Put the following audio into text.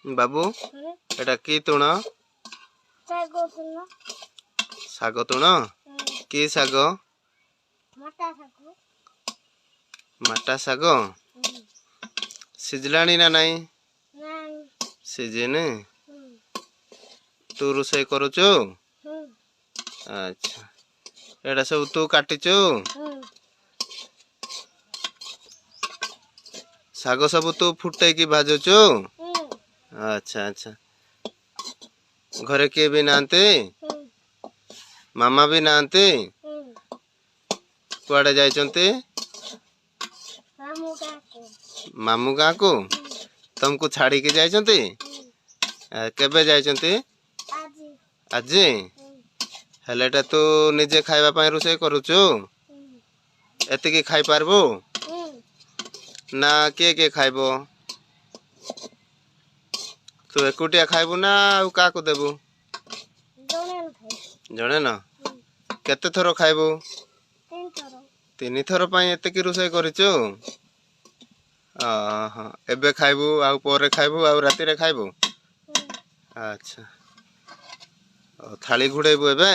बाबू एटा की तुण साग तुण की साग माटा साग सिझलानी ना नहीं सिझेने तू रोषे करुचु अच्छा एटा सब तू काटिचु साग सब तू फुटे की भाजुचु अच्छा अच्छा घरे किए भी नांते मामा भी नांते कुआडे जाइचंते मामू गाँ को तुमको छाड़ी के जाइचंते केबे जाइचंते आज हेलेटा तू निजे खाइबा पई रोषे करूचु एतिकी खाइ पारबो ना के खाइबो तू एकुटिया खाइबू ना आउ का को देबू जणे न केते थरो खाइबू तीन थर पई एतिकी रोषे करिचु हाँ एबे खाइबू आउ पोरे खाइबू आउ राति रे खाइबू अच्छा थाली घुड़ेबू एबे